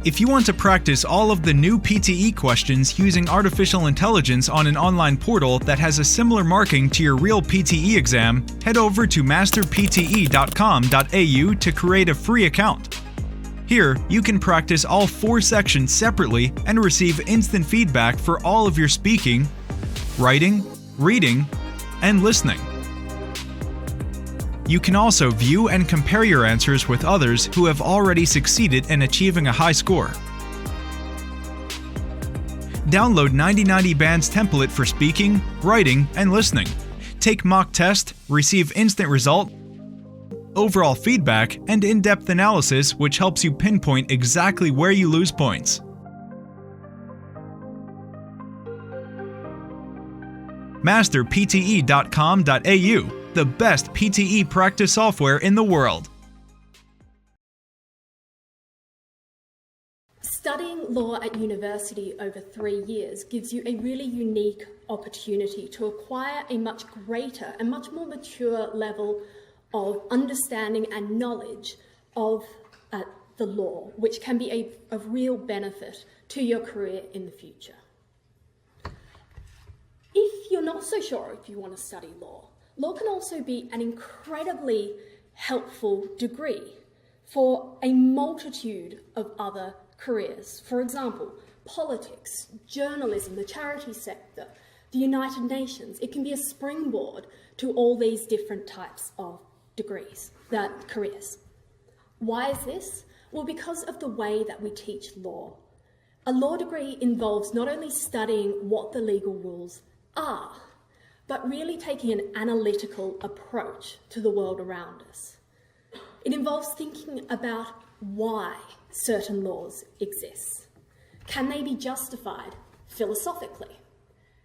If you want to practice all of the new PTE questions using artificial intelligence on an online portal that has a similar marking to your real PTE exam, head over to masterpte.com.au to create a free account. Here, you can practice all 4 sections separately and receive instant feedback for all of your speaking, writing, reading, and listening. You can also view and compare your answers with others who have already succeeded in achieving a high score. Download 9090 Band's template for speaking, writing, and listening. Take mock test, receive instant result, overall feedback, and in-depth analysis which helps you pinpoint exactly where you lose points. masterpte.com.au, the best PTE practice software in the world. Studying law at university over 3 years gives you a really unique opportunity to acquire a much greater and much more mature level of understanding and knowledge of the law, which can be of real benefit to your career in the future. If you're not so sure if you want to study law, law can also be an incredibly helpful degree for a multitude of other careers. For example, politics, journalism, the charity sector, the United Nations. It can be a springboard to all these different types of careers. Why is this? Well, because of the way that we teach law. A law degree involves not only studying what the legal rules are, but really taking an analytical approach to the world around us. It involves thinking about why certain laws exist. Can they be justified philosophically?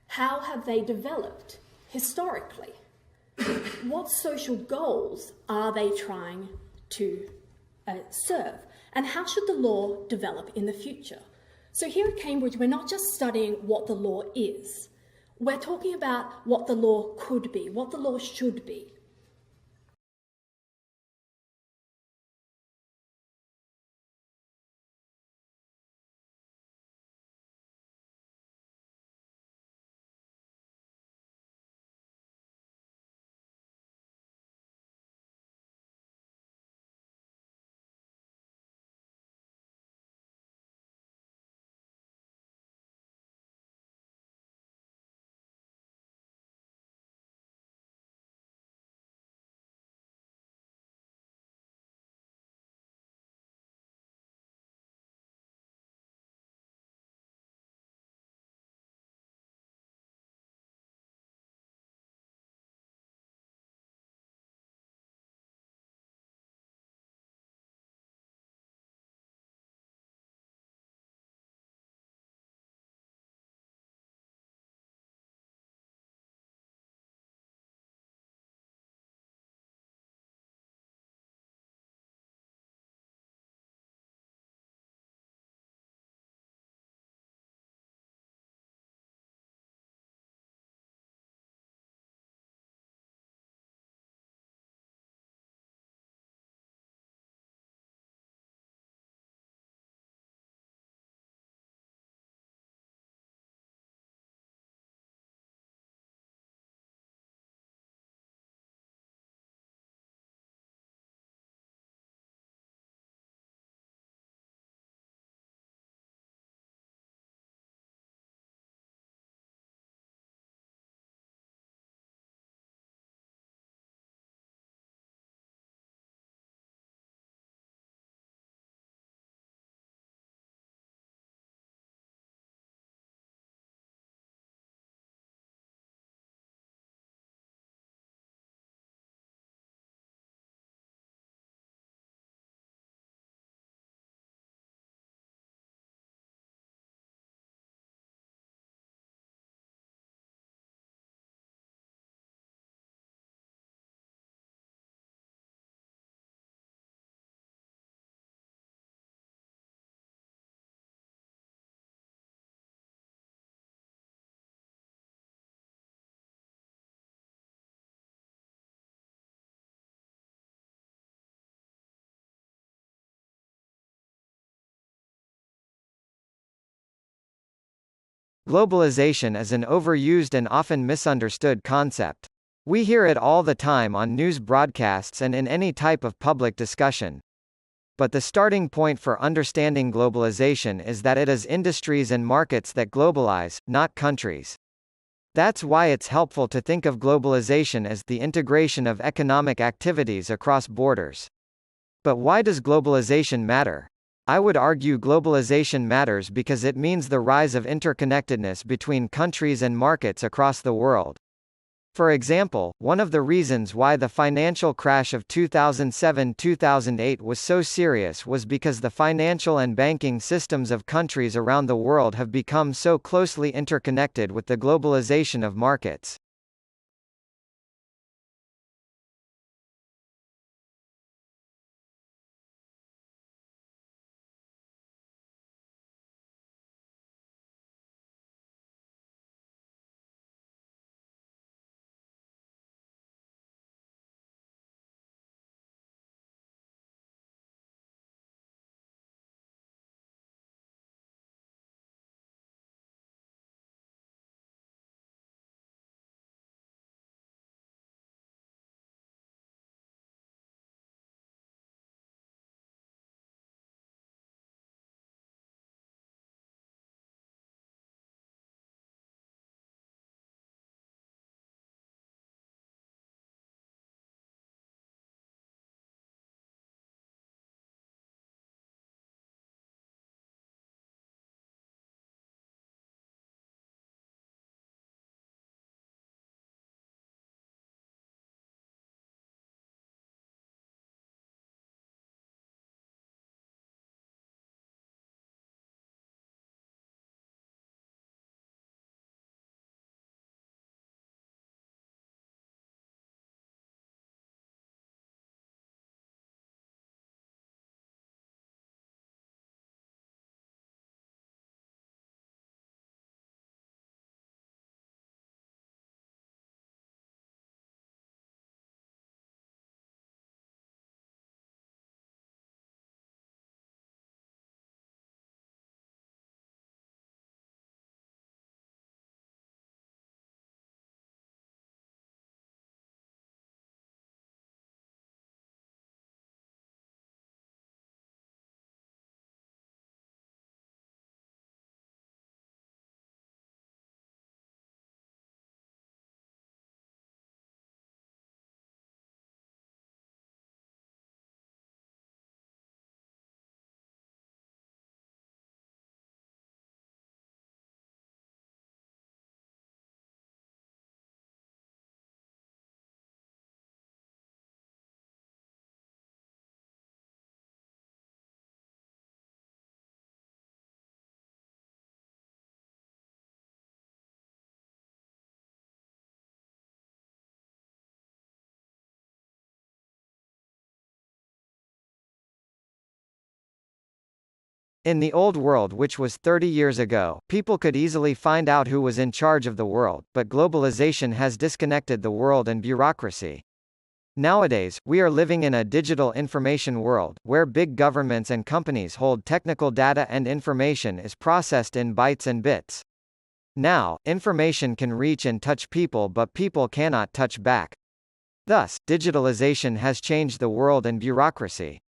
How have they developed historically? What social goals are they trying to serve? And how should the law develop in the future? So here at Cambridge, we're not just studying what the law is. We're talking about what the law could be, what the law should be. Globalization is an overused and often misunderstood concept. We hear it all the time on news broadcasts and in any type of public discussion. But the starting point for understanding globalization is that it is industries and markets that globalize, not countries. That's why it's helpful to think of globalization as the integration of economic activities across borders. But why does globalization matter? I would argue globalization matters because it means the rise of interconnectedness between countries and markets across the world. For example, one of the reasons why the financial crash of 2007-2008 was so serious was because the financial and banking systems of countries around the world have become so closely interconnected with the globalization of markets. In the old world, which was 30 years ago, people could easily find out who was in charge of the world, but globalization has disconnected the world and bureaucracy. Nowadays, we are living in a digital information world, where big governments and companies hold technical data and information is processed in bytes and bits. Now, information can reach and touch people, but people cannot touch back. Thus, digitalization has changed the world and bureaucracy.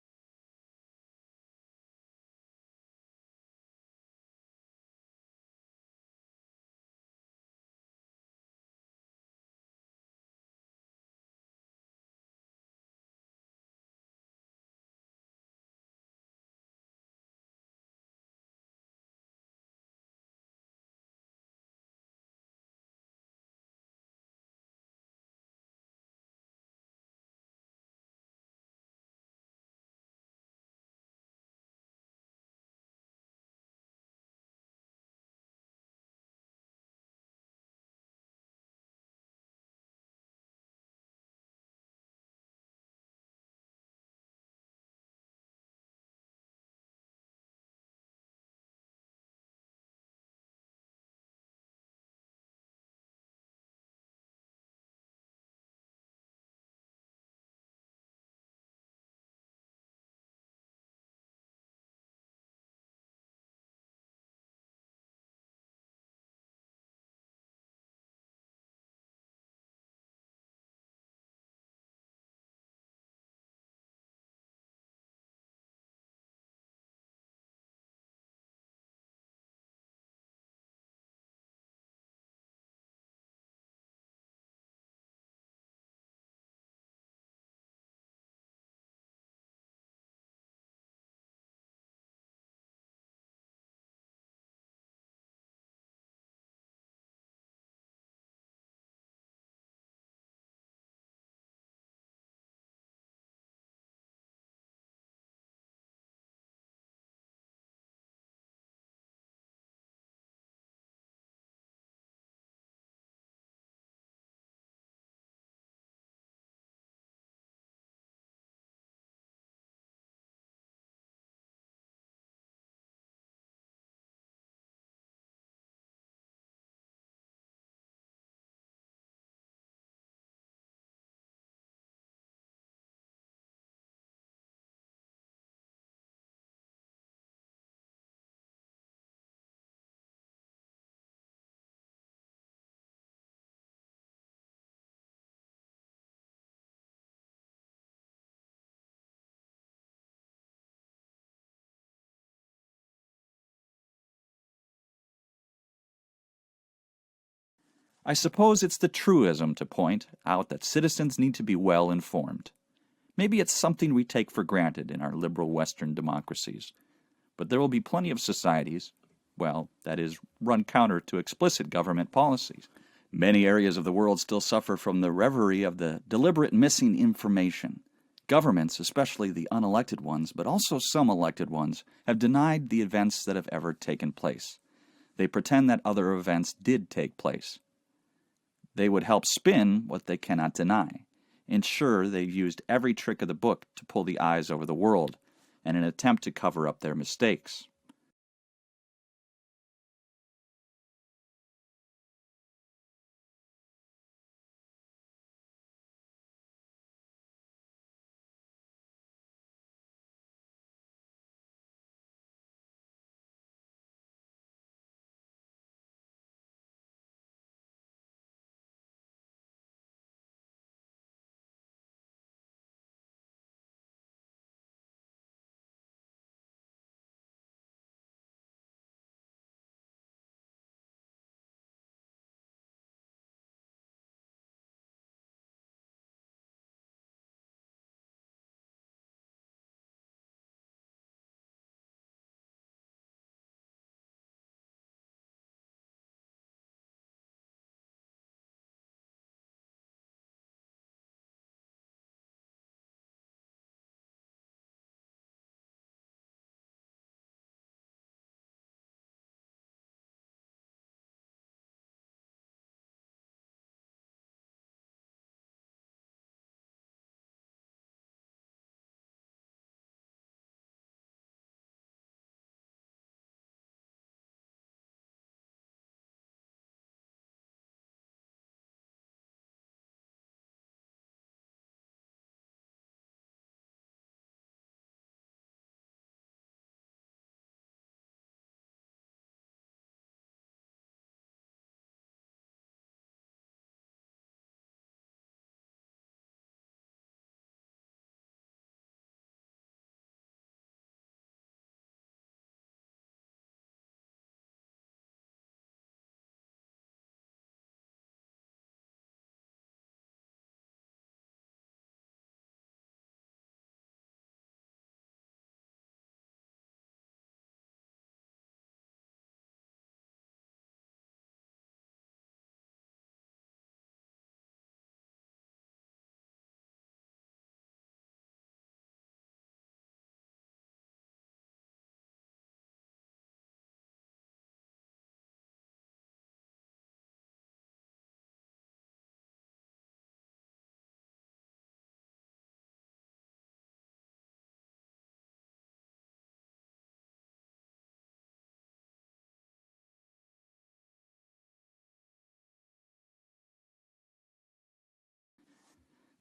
I suppose it's the truism to point out that citizens need to be well informed. Maybe it's something we take for granted in our liberal Western democracies, but there will be plenty of societies, well, that is, run counter to explicit government policies. Many areas of the world still suffer from the reverie of the deliberate missing information. Governments, especially the unelected ones, but also some elected ones, have denied the events that have ever taken place. They pretend that other events did take place. They would help spin what they cannot deny. Ensure they've used every trick of the book to pull the eyes over the world, in an attempt to cover up their mistakes.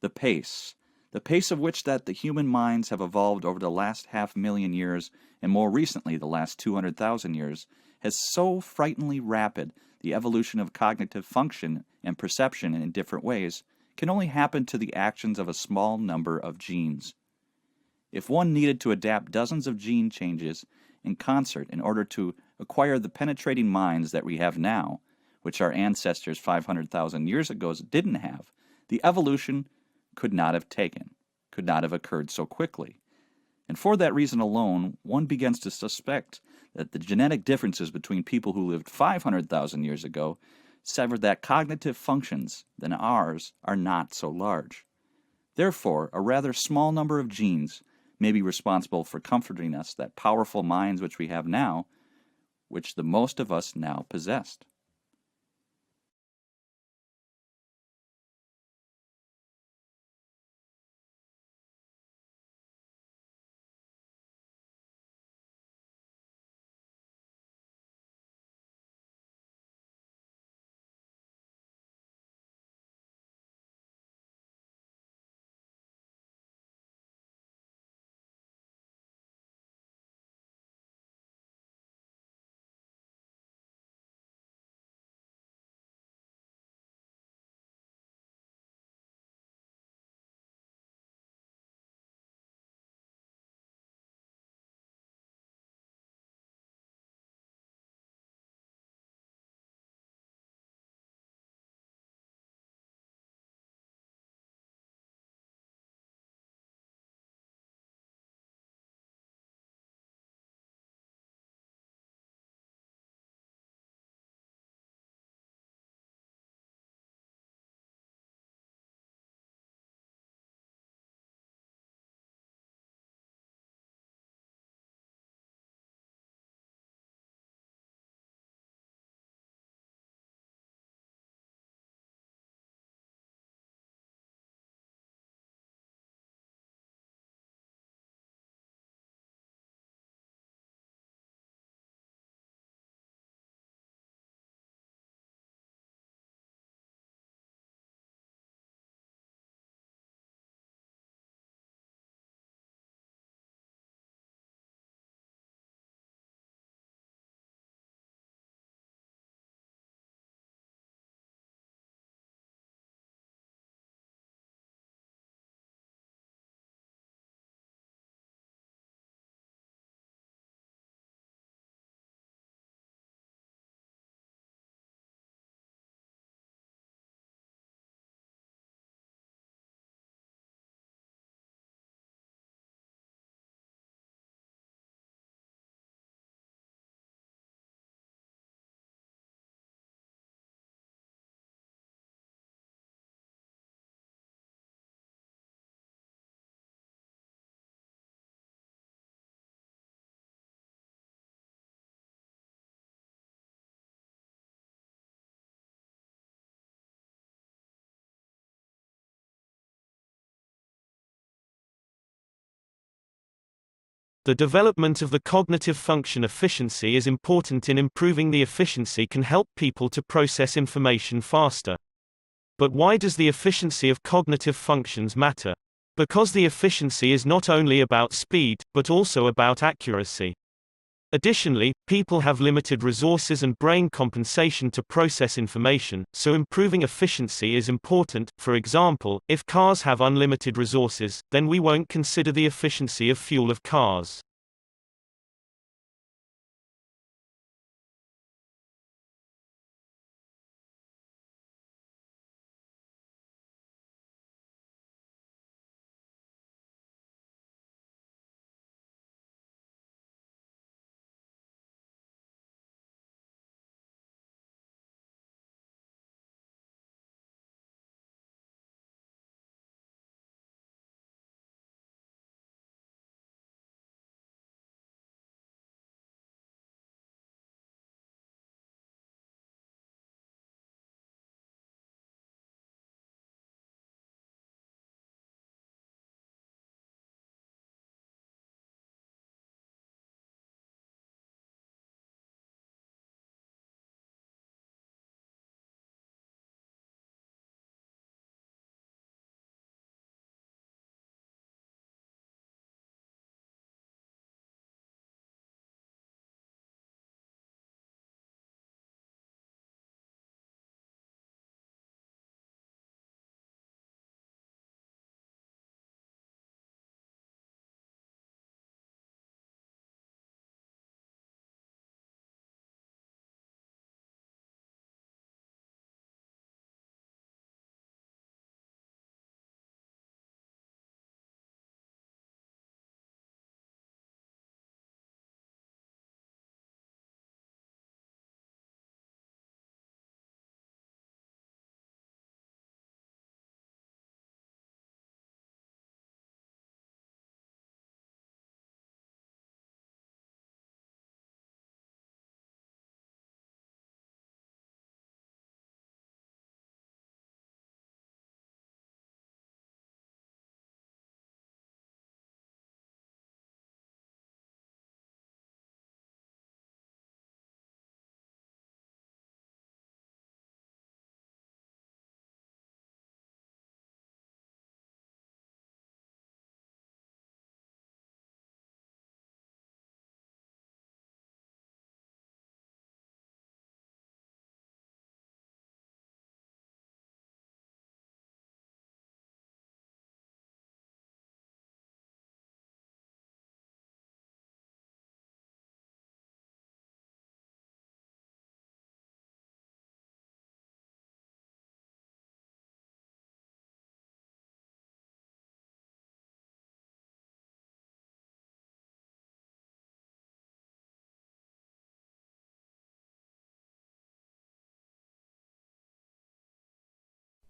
The pace of which that the human minds have evolved over the last 500,000 years, and more recently the last 200,000 years, has so frighteningly rapid the evolution of cognitive function and perception in different ways can only happen to the actions of a small number of genes. If one needed to adapt dozens of gene changes in concert in order to acquire the penetrating minds that we have now, which our ancestors 500,000 years ago didn't have, the evolution could not have occurred so quickly. And for that reason alone, one begins to suspect that the genetic differences between people who lived 500,000 years ago severed that cognitive functions than ours are not so large. Therefore, a rather small number of genes may be responsible for comforting us that powerful minds which we have now, which the most of us now possessed. The development of the cognitive function efficiency is important in improving the efficiency can help people to process information faster. But why does the efficiency of cognitive functions matter? Because the efficiency is not only about speed, but also about accuracy. Additionally, people have limited resources and brain compensation to process information, so improving efficiency is important. For example, if cars have unlimited resources, then we won't consider the efficiency of fuel of cars.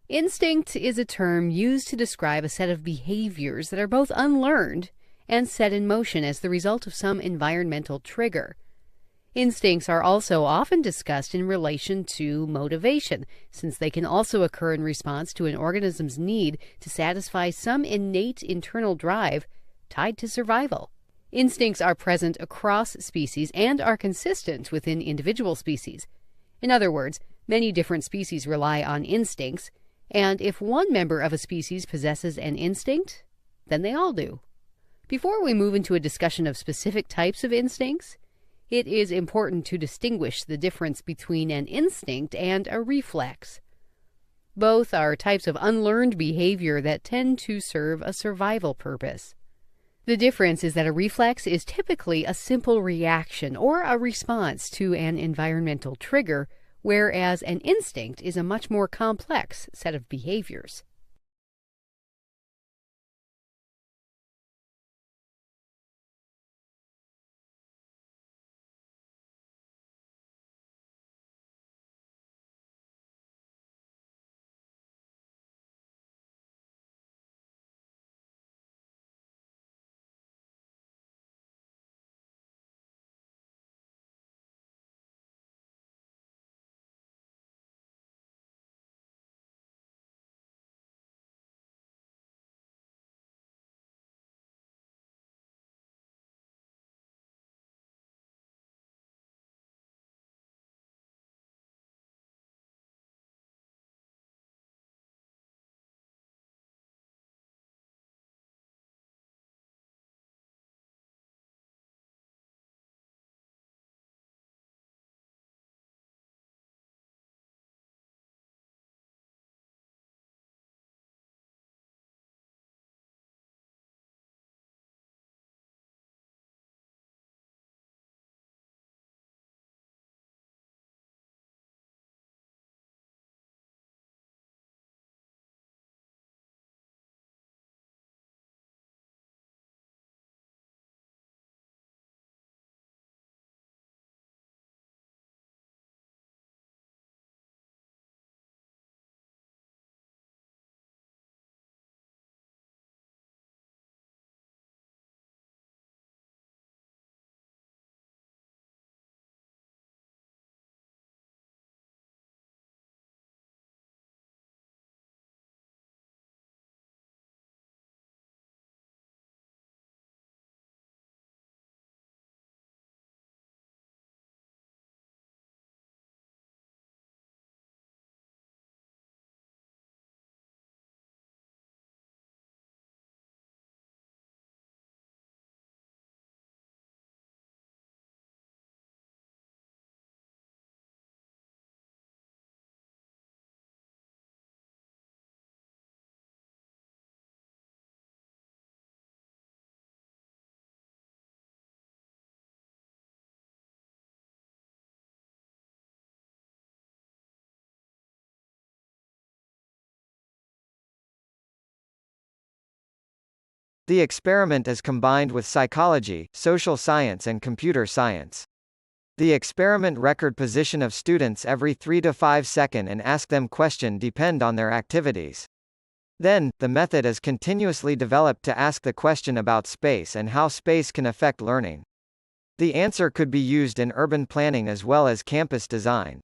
Instinct is a term used to describe a set of behaviors that are both unlearned and set in motion as the result of some environmental trigger. Instincts are also often discussed in relation to motivation, since they can also occur in response to an organism's need to satisfy some innate internal drive tied to survival. Instincts are present across species and are consistent within individual species. In other words, many different species rely on instincts, and if one member of a species possesses an instinct, then they all do. Before we move into a discussion of specific types of instincts, it is important to distinguish the difference between an instinct and a reflex. Both are types of unlearned behavior that tend to serve a survival purpose. The difference is that a reflex is typically a simple reaction or a response to an environmental trigger, whereas an instinct is a much more complex set of behaviors. The experiment is combined with psychology, social science and computer science. The experiment record position of students every 3 to 5 seconds and ask them question depend on their activities. Then, the method is continuously developed to ask the question about space and how space can affect learning. The answer could be used in urban planning as well as campus design.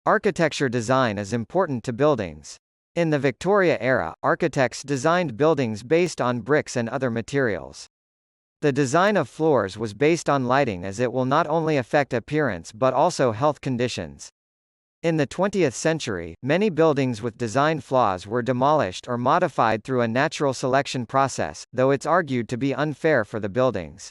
Architecture design is important to buildings. In the Victoria era, architects designed buildings based on bricks and other materials. The design of floors was based on lighting as it will not only affect appearance but also health conditions. In the 20th century, many buildings with design flaws were demolished or modified through a natural selection process, though it's argued to be unfair for the buildings.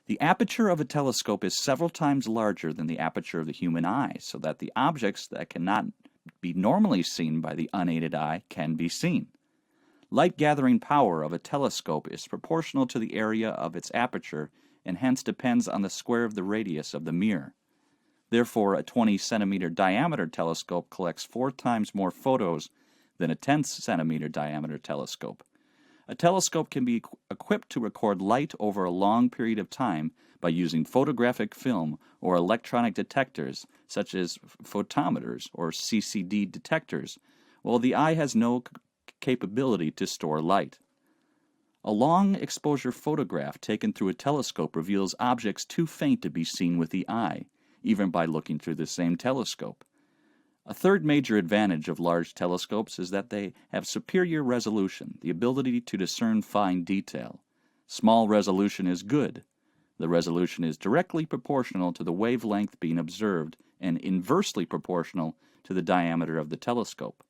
The aperture of a telescope is several times larger than the aperture of the human eye, so that the objects that cannot be normally seen by the unaided eye can be seen. Light-gathering power of a telescope is proportional to the area of its aperture and hence depends on the square of the radius of the mirror. Therefore, a 20-centimeter diameter telescope collects 4 times more photos than a 10-centimeter diameter telescope. A telescope can be equipped to record light over a long period of time by using photographic film or electronic detectors, such as photometers or CCD detectors, while the eye has no capability to store light. A long-exposure photograph taken through a telescope reveals objects too faint to be seen with the eye, even by looking through the same telescope. A third major advantage of large telescopes is that they have superior resolution, the ability to discern fine detail. Small resolution is good. The resolution is directly proportional to the wavelength being observed and inversely proportional to the diameter of the telescope.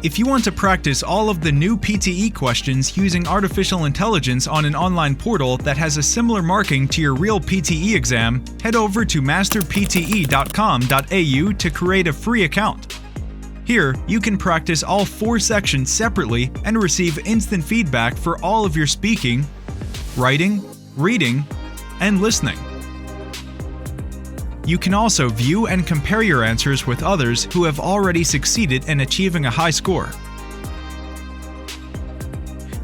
If you want to practice all of the new PTE questions using artificial intelligence on an online portal that has a similar marking to your real PTE exam, head over to masterpte.com.au to create a free account. Here, you can practice all 4 sections separately and receive instant feedback for all of your speaking, writing, reading, and listening. You can also view and compare your answers with others who have already succeeded in achieving a high score.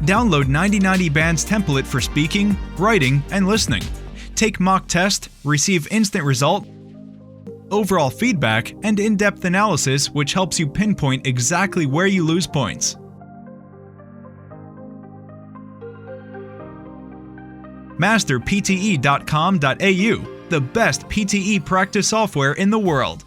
Download 9090 Band's template for speaking, writing, and listening. Take mock test, receive instant result, overall feedback, and in-depth analysis which helps you pinpoint exactly where you lose points. Master PTE.com.au, the best PTE practice software in the world.